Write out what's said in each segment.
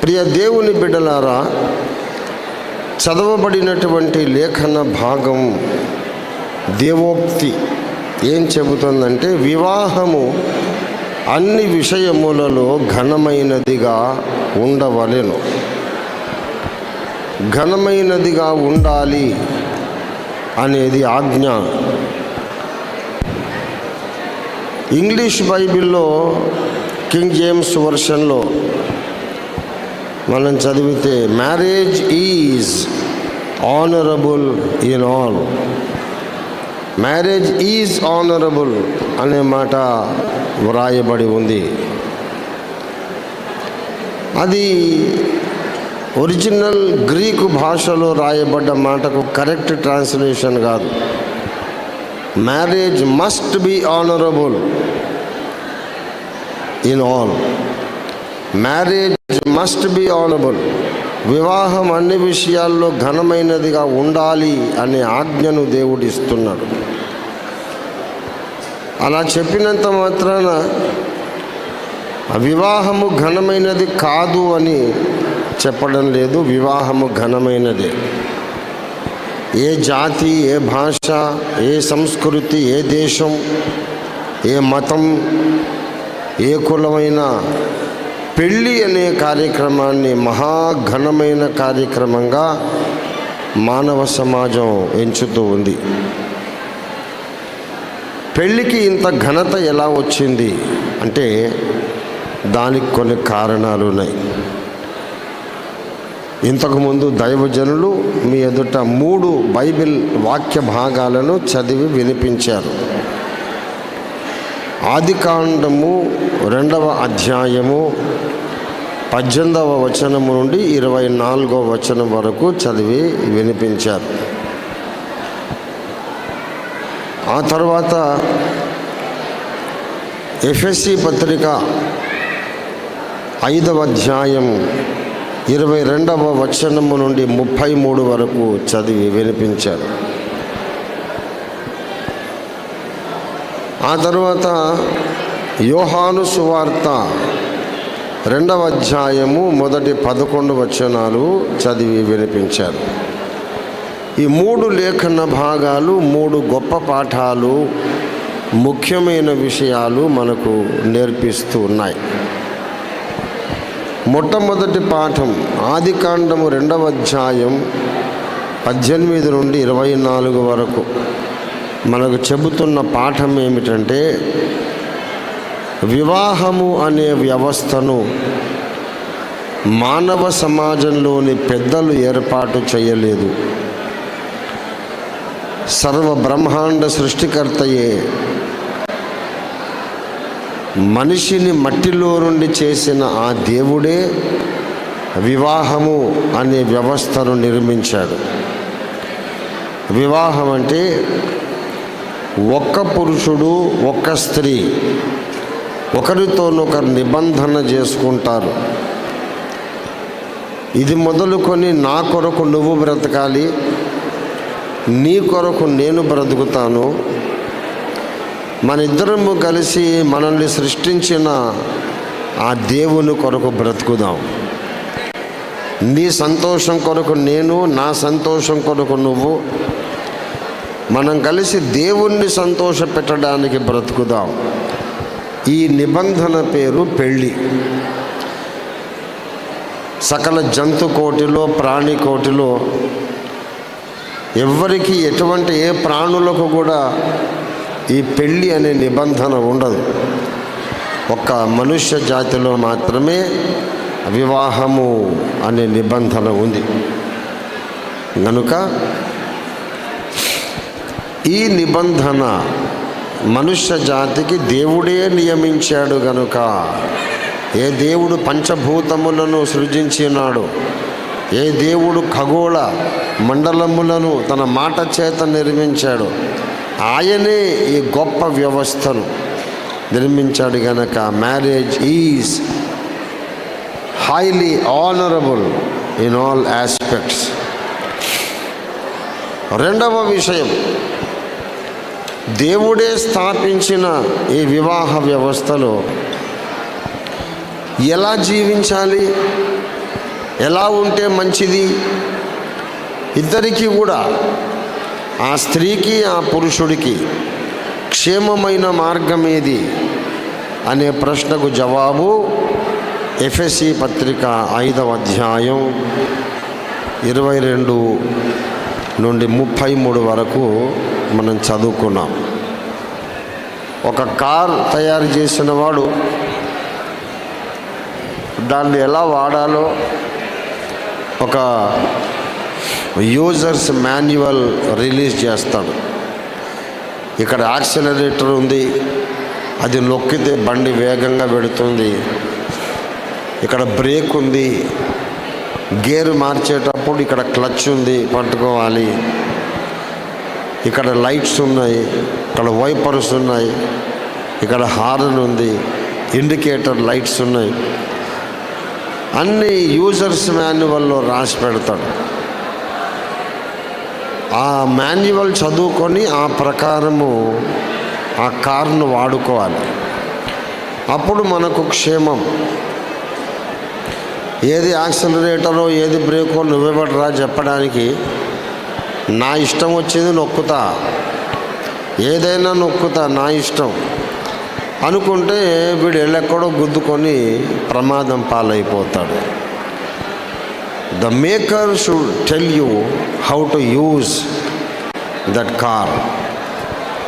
ప్రియ దేవుని బిడ్డలారా, చదవబడినటువంటి లేఖన భాగం దేవోక్తి ఏం చెబుతుందంటే, వివాహము అన్ని విషయములలో ఘనమైనదిగా ఉండవలెను. ఘనమైనదిగా ఉండాలి అనేది ఆజ్ఞ. ఇంగ్లీష్ బైబిల్లో కింగ్ జేమ్స్ వర్షన్లో మనం చదివితే marriage is honourable in all. Marriage is honourable అనే మాట వ్రాయబడి ఉంది. అది ఒరిజినల్ గ్రీకు భాషలో రాయబడ్డ మాటకు కరెక్ట్ ట్రాన్స్లేషన్ కాదు. Marriage must be honourable in all. Marriage must be honourable. వివాహం అన్ని విషయాల్లో ఘనమైనదిగా ఉండాలి అనే ఆజ్ఞను దేవుడు ఇస్తున్నాడు. అలా చెప్పినంత మాత్రాన వివాహము ఘనమైనది కాదు అని చెప్పడం లేదు. వివాహము ఘనమైనదే. ఏ జాతి, ఏ భాష, ఏ సంస్కృతి, ఏ దేశం, ఏ మతం, ఏ కులమైన పెళ్ళి అనే కార్యక్రమాన్ని మహాఘనమైన కార్యక్రమంగా మానవ సమాజం ఎంచుతూ ఉంది. పెళ్ళికి ఇంత ఘనత ఎలా వచ్చింది అంటే దానికి కొన్ని కారణాలు ఉన్నాయి. ఇంతకుముందు దైవజనులు మీ ఎదుట 3 బైబిల్ వాక్య భాగాలను చదివి వినిపించారు. ఆదికాండము 2వ అధ్యాయము 18వ వచనము నుండి 24వ వచనం వరకు చదివి వినిపించారు. ఆ తర్వాత ఎఫెసీ పత్రిక 5వ అధ్యాయం 22వ వచనము నుండి 33 వరకు చదివి వినిపించారు. ఆ తర్వాత యోహాను సువార్త 2వ అధ్యాయము మొదటి 11 వచనాలు చదివి వినిపించారు. ఈ 3 లేఖన భాగాలు 3 గొప్ప పాఠాలు, ముఖ్యమైన విషయాలు మనకు నేర్పిస్తూ ఉన్నాయి. మొట్టమొదటి పాఠం ఆదికాండము 2వ అధ్యాయం 18 నుండి 24 వరకు మనకు చెబుతున్న పాఠం ఏమిటంటే, వివాహము అనే వ్యవస్థను మానవ సమాజంలోని పెద్దలు ఏర్పాటు చేయలేదు. సర్వ బ్రహ్మాండ సృష్టికర్తయే మనిషిని మట్టిలో నుండి చేసిన ఆ దేవుడే వివాహము అనే వ్యవస్థను నిర్మించాడు. వివాహం అంటే ఒక్క పురుషుడు, ఒక్క స్త్రీ ఒకరితోనొకరు నిబంధన చేసుకుంటారు. ఇది మొదలుకొని నా కొరకు నువ్వు బ్రతకాలి, నీ కొరకు నేను బ్రతుకుతాను, మన ఇద్దరము కలిసి మనల్ని సృష్టించిన ఆ దేవుని కొరకు బ్రతుకుదాం. నీ సంతోషం కొరకు నేను, నా సంతోషం కొరకు నువ్వు, మనం కలిసి దేవుణ్ణి సంతోష పెట్టడానికి బ్రతుకుదాం. ఈ నిబంధన పేరు పెళ్ళి. సకల జంతు కోటిలో, ప్రాణి కోటిలో ఎవ్వరికి, ఎటువంటి ఏ ప్రాణులకు కూడా ఈ పెళ్ళి అనే నిబంధన ఉండదు. ఒక్క మనుష్య జాతిలో మాత్రమే వివాహము అనే నిబంధన ఉంది. కనుక ఈ నిబంధన మనుష్య జాతికి దేవుడే నియమించాడు. గనుక ఏ దేవుడు పంచభూతములను సృజించినాడు, ఏ దేవుడు ఖగోళ మండలములను తన మాట చేత నిర్మించాడు, ఆయనే ఈ గొప్ప వ్యవస్థను నిర్మించాడు. గనక marriage is highly honourable in all aspects. రెండవ విషయం, దేవుడే స్థాపించిన ఈ వివాహ వ్యవస్థలో ఎలా జీవించాలి, ఎలా ఉంటే మంచిది? ఇద్దరికీ కూడా, ఆ స్త్రీకి ఆ పురుషుడికి క్షేమమైన మార్గం ఏది అనే ప్రశ్నకు జవాబు ఎఫెసీ పత్రిక 5వ అధ్యాయం 22 నుండి 33 వరకు మనం చదువుకున్నాం. ఒక కార్ తయారు చేసిన వాడు దాన్ని ఎలా వాడాలో ఒక యూజర్స్ మాన్యువల్ రిలీజ్ చేస్తాడు. ఇక్కడ యాక్సిలరేటర్ ఉంది, అది నొక్కితే బండి వేగంగా వెడుతుంది. ఇక్కడ బ్రేక్ ఉంది, గేర్ మార్చేటప్పుడు ఇక్కడ క్లచ్ ఉంది, పట్టుకోవాలి. ఇక్కడ లైట్స్ ఉన్నాయి, ఇక్కడ వైపర్స్ ఉన్నాయి, ఇక్కడ హార్న్ ఉంది, ఇండికేటర్ లైట్స్ ఉన్నాయి. అన్ని యూజర్స్ మాన్యువల్లో రాసి పెడతాడు. ఆ మాన్యువల్ చదువుకొని ఆ ప్రకారము ఆ కార్ను వాడుకోవాలి. అప్పుడు మనకు క్షేమం. ఏది యాక్సిలరేటరో ఏది బ్రేకో నువ్వెవడరా చెప్పడానికి? నా ఇష్టం వచ్చింది నొక్కుతా, ఏదైనా నొక్కుతా, నా ఇష్టం అనుకుంటే వీడు ఎల్లెక్కడో గుద్దుకొని ప్రమాదం పాలైపోతాడు. The maker should tell you how to use that car.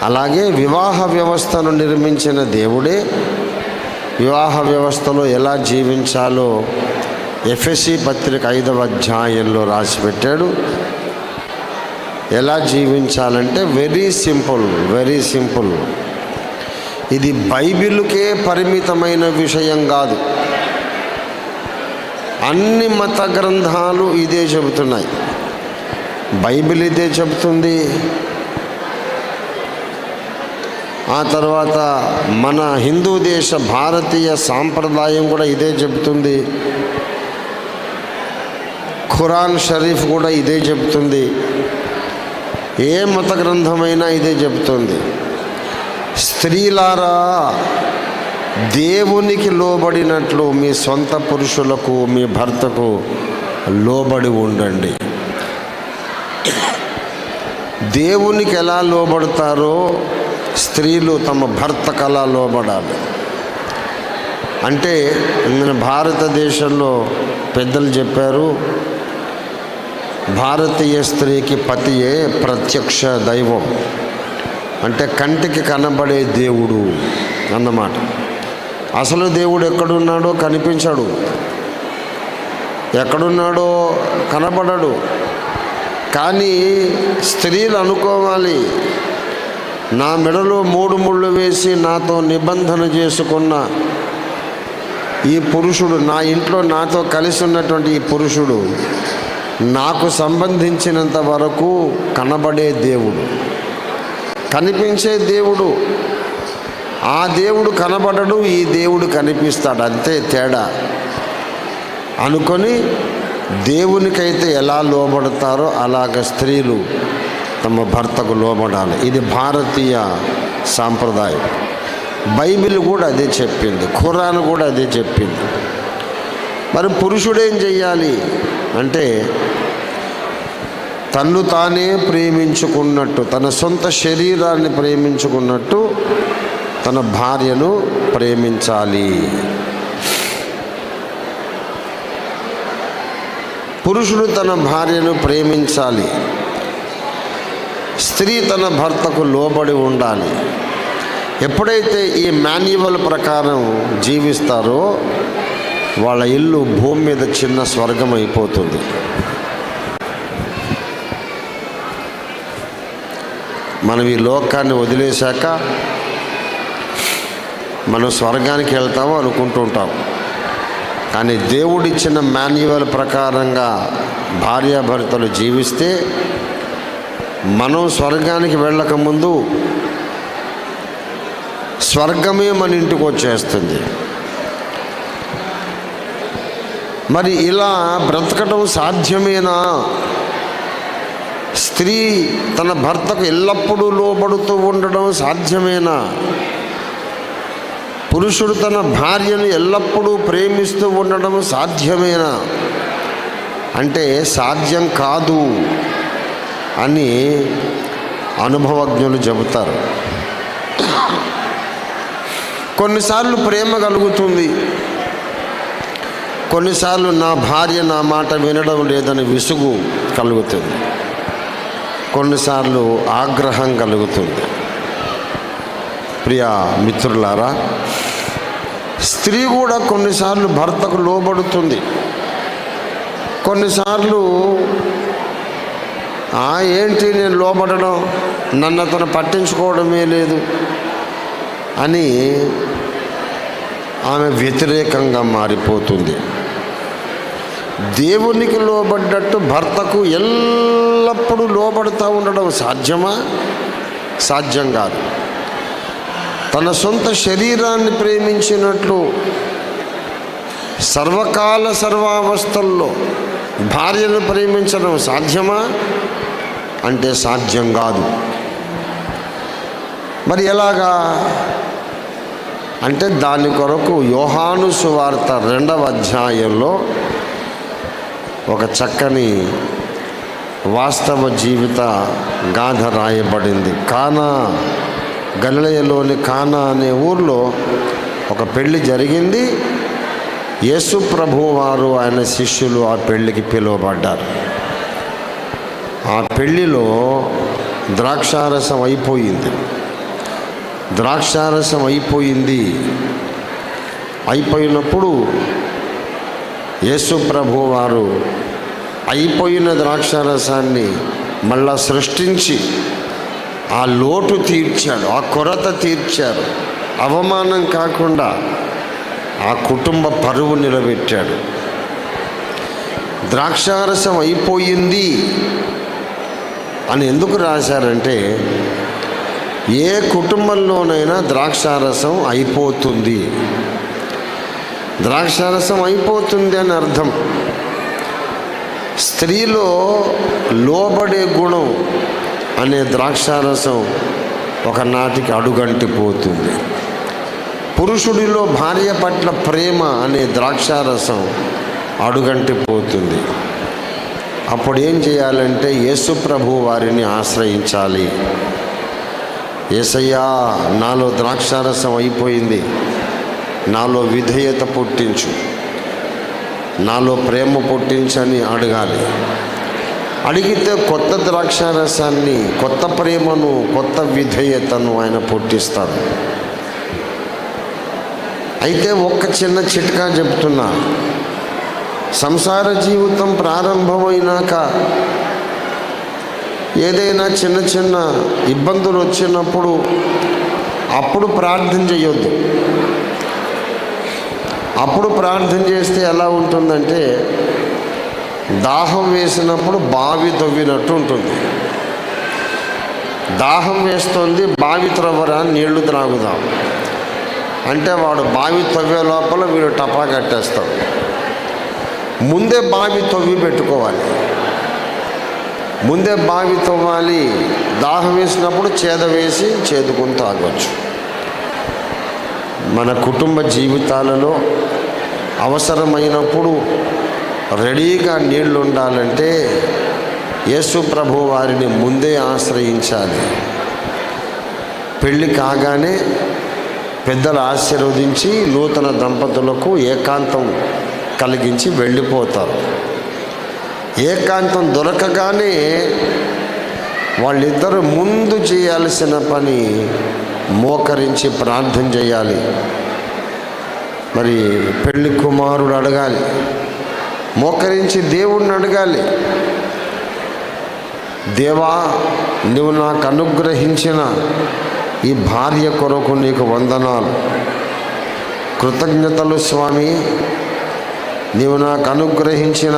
అలాగే వివాహ వ్యవస్థను నిర్మించిన దేవుడే వివాహ వ్యవస్థలో ఎలా జీవించాలో ఎఫెసీ పత్రిక 5వ అధ్యాయంలో రాసి పెట్టాడు. ఎలా జీవించాలంటే వెరీ సింపుల్, వెరీ సింపుల్. ఇది బైబిల్కే పరిమితమైన విషయం కాదు. అన్ని మత గ్రంథాలు ఇదే చెబుతున్నాయి. బైబిల్ ఇదే చెబుతుంది. ఆ తర్వాత మన హిందూ దేశ భారతీయ సాంప్రదాయం కూడా ఇదే చెబుతుంది. ఖురాన్ షరీఫ్ కూడా ఇదే చెబుతుంది. ఏ మత గ్రంథమైనా ఇదే చెబుతుంది. స్త్రీలారా, దేవునికి లోబడినట్లు మీ సొంత పురుషులకు, మీ భర్తకు లోబడి ఉండండి. దేవునికి ఎలా లోబడతారో స్త్రీలు తమ భర్తకు అలా లోబడాలి. అంటే మన భారతదేశంలో పెద్దలు చెప్పారు, భారతీయ స్త్రీకి పతియే ప్రత్యక్ష దైవం. అంటే కంటికి కనబడే దేవుడు అన్నమాట. అసలు దేవుడు ఎక్కడున్నాడో కనిపించడు, ఎక్కడున్నాడో కనబడడు. కానీ స్త్రీలు అనుకోవాలి, నా మెడలో 3 ముళ్ళు వేసి నాతో నిబంధన చేసుకున్న ఈ పురుషుడు, నా ఇంట్లో నాతో కలిసి ఉన్నటువంటి ఈ పురుషుడు నాకు సంబంధించినంత వరకు కనబడే దేవుడు, కనిపించే దేవుడు. ఆ దేవుడు కనబడడు, ఈ దేవుడు కనిపిస్తాడు, అంతే తేడా అనుకొని దేవునికైతే ఎలా లోబడతారో అలాగ స్త్రీలు తమ భర్తకు లోబడాలి. ఇది భారతీయ సాంప్రదాయం. బైబిల్ కూడా అదే చెప్పింది, ఖురాన్ కూడా అదే చెప్పింది. మరి పురుషుడేం చెయ్యాలి అంటే, తన్ను తానే ప్రేమించుకున్నట్టు, తన సొంత శరీరాన్ని ప్రేమించుకున్నట్టు తన భార్యను ప్రేమించాలి. పురుషుడు తన భార్యను ప్రేమించాలి. స్త్రీ తన భర్తకు లోబడి ఉండాలి. ఎప్పుడైతే ఈ మాన్యువల్ ప్రకారం జీవిస్తారో వాళ్ళ ఇల్లు భూమి మీద చిన్న స్వర్గం అయిపోతుంది. మనం ఈ లోకాన్ని వదిలేశాక మనం స్వర్గానికి వెళ్తాము అనుకుంటూ ఉంటాం. కానీ దేవుడిచ్చిన మాన్యువల్ ప్రకారంగా భార్యాభర్తలు జీవిస్తే మనం స్వర్గానికి వెళ్ళకముందు స్వర్గమే మన ఇంటికి వచ్చేస్తుంది. మరి ఇలా బ్రతకడం సాధ్యమేనా? స్త్రీ తన భర్తకు ఎల్లప్పుడూ లోబడుతూ ఉండడం సాధ్యమేనా? పురుషుడు తన భార్యను ఎల్లప్పుడూ ప్రేమిస్తూ ఉండడం సాధ్యమేనా? అంటే సాధ్యం కాదు అని అనుభవజ్ఞులు చెబుతారు. కొన్నిసార్లు ప్రేమ కలుగుతుంది, కొన్నిసార్లు నా భార్య నా మాట వినడం లేదని విసుగు కలుగుతుంది, కొన్నిసార్లు ఆగ్రహం కలుగుతుంది. ప్రియ మిత్రులారా, స్త్రీ కూడా కొన్నిసార్లు భర్తకు లోబడుతుంది. కొన్నిసార్లు ఏంటి నేను లోబడడం, నన్ను అతను పట్టించుకోవడమే లేదు అని ఆమె వ్యతిరేకంగా మారిపోతుంది. దేవునికి లోబడ్డట్టు భర్తకు ఎల్లప్పుడూ లోబడుతూ ఉండడం సాధ్యమా? సాధ్యం కాదు. తన సొంత శరీరాన్ని ప్రేమించినట్లు సర్వకాల సర్వావస్థల్లో భార్యను ప్రేమించడం సాధ్యమా అంటే సాధ్యం కాదు. మరి ఎలాగా అంటే దాని కొరకు యోహాను సువార్త 2వ అధ్యాయంలో ఒక చక్కని వాస్తవ జీవిత గాథ రాయబడింది. కానా, గలిలయలోని కానా అనే ఊర్లో ఒక పెళ్లి జరిగింది. యేసు ప్రభువు వారు ఆయన శిష్యులు ఆ పెళ్లికి పిలువబడ్డారు. ఆ పెళ్లిలో ద్రాక్షారసం అయిపోయింది. ద్రాక్షారసం అయిపోయినప్పుడు యేసు ప్రభువు వారు అయిపోయిన ద్రాక్షారసాన్ని మళ్ళా సృష్టించి ఆ లోటు తీర్చాడు, ఆ కొరత తీర్చారు. అవమానం కాకుండా ఆ కుటుంబ పరువు నిలబెట్టాడు. ద్రాక్షారసం అయిపోయింది అని ఎందుకు రాశారంటే, ఏ కుటుంబంలోనైనా ద్రాక్షారసం అయిపోతుంది, ద్రాక్షారసం అయిపోతుంది అని అర్థం. స్త్రీలో లోబడే గుణం అనే ద్రాక్షారసం ఒకనాటికి అడుగంటిపోతుంది. పురుషుడిలో భార్య పట్ల ప్రేమ అనే ద్రాక్షారసం అడుగంటిపోతుంది. అప్పుడు ఏం చేయాలంటే యేసు ప్రభు వారిని ఆశ్రయించాలి. యేసయ్యా, నాలో ద్రాక్షారసం అయిపోయింది, నాలో విధేయత పుట్టించు, నాలో ప్రేమ పుట్టించని అడగాలి. అడిగితే కొత్త ద్రాక్షారసాన్ని, కొత్త ప్రేమను, కొత్త విధేయతను ఆయన పుట్టిస్తాడు. అయితే ఒక్క చిన్న చిట్కా చెప్తున్నా. సంసార జీవితం ప్రారంభమైనాక ఏదైనా చిన్న చిన్న ఇబ్బందులు వచ్చినప్పుడు అప్పుడు ప్రార్థన చేయొద్దు. అప్పుడు ప్రార్థన చేస్తే ఎలా ఉంటుందంటే, దాహం వేసినప్పుడు బావి తవ్వినట్టు ఉంటుంది. దాహం వేస్తుంది, బావి త్రవ్వరా, నీళ్లు త్రాగుదాం అంటే వాడు బావి తవ్వే లోపల వీడు టపా కట్టేస్తాడు. ముందే బావి తవ్వి పెట్టుకోవాలి, ముందే బావి తవ్వాలి. దాహం వేసినప్పుడు చేద వేసి చేదుకుని తాగొచ్చు. మన కుటుంబ జీవితాలలో అవసరమైనప్పుడు రెడీగా నీళ్లు ఉండాలంటే యేసు ప్రభు వారిని ముందే ఆశ్రయించాలి. పెళ్ళి కాగానే పెద్దలు ఆశీర్వదించి నూతన దంపతులకు ఏకాంతం కలిగించి వెళ్ళిపోతారు. ఏకాంతం దొరకగానే వాళ్ళిద్దరూ ముందు చేయాల్సిన పని మోకరించి ప్రార్థన చేయాలి. మరి పెళ్లి కుమారుడు అడగాలి, మోకరించి దేవుణ్ణి అడగాలి. దేవా, నువ్వు నాకు అనుగ్రహించిన ఈ భార్య కొరకు నీకు వందనాలు, కృతజ్ఞతలు స్వామి. నీవు నాకు అనుగ్రహించిన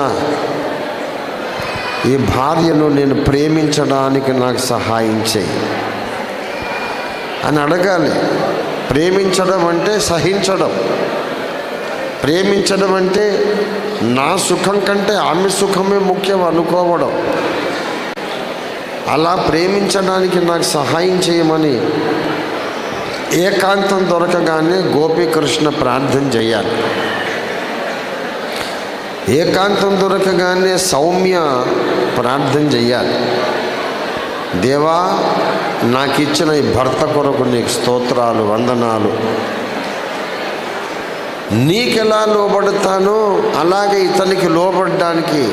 ఈ భార్యను నేను ప్రేమించడానికి నాకు సహాయం చేయి అని అడగాలి. ప్రేమించడం అంటే సహించడం. ప్రేమించడం అంటే నా సుఖం కంటే ఆమె సుఖమే ముఖ్యం అనుకోవడం. అలా ప్రేమించడానికి నాకు సహాయం చేయమని ఏకాంతం దొరకగానే గోపీకృష్ణ ప్రార్థన చేయాలి. ఏకాంతం దొరకగానే సౌమ్య ప్రార్థన చెయ్యాలి. దేవా, నాకు ఇచ్చిన ఈ భర్త కొరకు నీకు స్తోత్రాలు, వందనాలు. నీకెలా లోబడతానో అలాగే ఇతనికి లోబడడానికి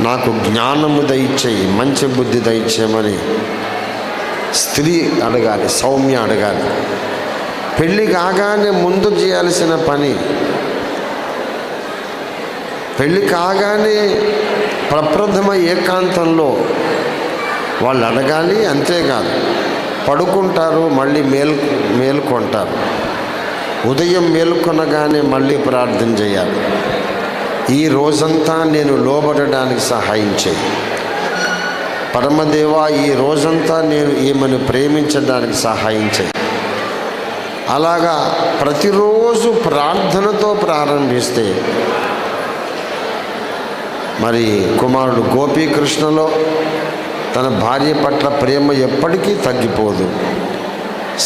నాకు జ్ఞానము దయచేయి, మంచి బుద్ధి దయచేయమని స్త్రీ అడగాలి, సౌమ్య అడగాలి. పెళ్ళి కాగానే ముందు చేయాల్సిన పని, పెళ్ళి కాగానే ప్రప్రథమ ఏకాంతంలో వాళ్ళు అడగాలి. అంతేకాదు, పడుకుంటారు, మళ్ళీ మేలుకొంటారు. ఉదయం మేల్కొనగానే మళ్ళీ ప్రార్థన చేయాలి. ఈ రోజంతా నేను లోబడడానికి సహాయం చేయి పరమదేవా, ఈ రోజంతా నేను ఈమెను ప్రేమించడానికి సహాయం చేయి. అలాగా ప్రతిరోజు ప్రార్థనతో ప్రారంభిస్తే మరి కుమారుడు గోపీకృష్ణలో తన భార్య పట్ల ప్రేమ ఎప్పటికీ తగ్గిపోదు.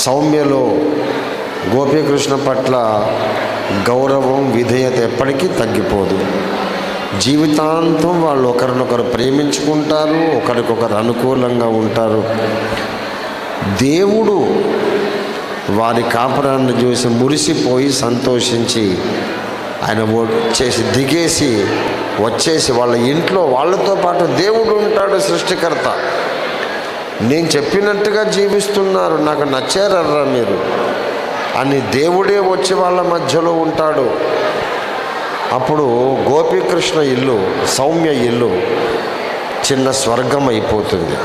సౌమ్యలో గోపీకృష్ణ పట్ల గౌరవం, విధేయత ఎప్పటికీ తగ్గిపోదు. జీవితాంతం వాళ్ళు ఒకరినొకరు ప్రేమించుకుంటారు, ఒకరికొకరు అనుకూలంగా ఉంటారు. దేవుడు వారి కాపురాన్ని చూసి మురిసిపోయి సంతోషించి ఆయన దిగేసి వచ్చేసి వాళ్ళ ఇంట్లో వాళ్ళతో పాటు దేవుడు ఉంటాడు, సృష్టికర్త. నేను చెప్పినట్టుగా జీవిస్తున్నారు, నాకు నచ్చారర్రా మీరు అని దేవుడే వచ్చి వాళ్ళ మధ్యలో ఉంటాడు. అప్పుడు గోపీకృష్ణ ఇల్లు, సౌమ్య ఇల్లు చిన్న స్వర్గం అయిపోతుంది.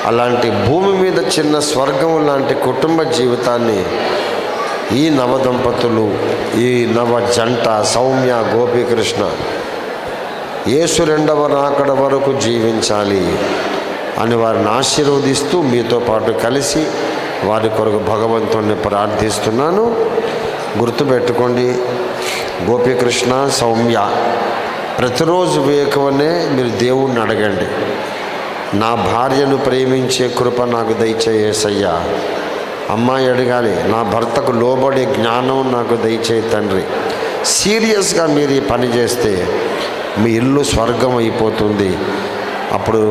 అలాంటి భూమి మీద చిన్న స్వర్గం లాంటి కుటుంబ జీవితాన్ని ఈ నవదంపతులు, ఈ నవ జంట సౌమ్య గోపీకృష్ణ యేసు రెండవ రాకడ వరకు జీవించాలి అని వారిని ఆశీర్వదిస్తూ మీతో పాటు కలిసి వారి కొరకు భగవంతుణ్ణి ప్రార్థిస్తున్నాను. గుర్తుపెట్టుకోండి, గోపీకృష్ణ, సౌమ్య ప్రతిరోజు వేకువనే మీరు దేవుణ్ణి అడగండి, నా భార్యను ప్రేమించే కృప నాకు దయచేసయ్యా. అమ్మాయి అడగాలి, నా భర్తకు లోబడే జ్ఞానం నాకు దయచేయి తండ్రి. సీరియస్గా మీరు ఈ పని చేస్తే మీ ఇల్లు స్వర్గం అయిపోతుంది. అప్పుడు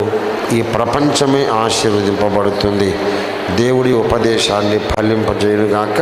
ఈ ప్రపంచమే ఆశీర్వదింపబడుతుంది. దేవుడి ఉపదేశాన్ని ఫలింపజేయునుగాక.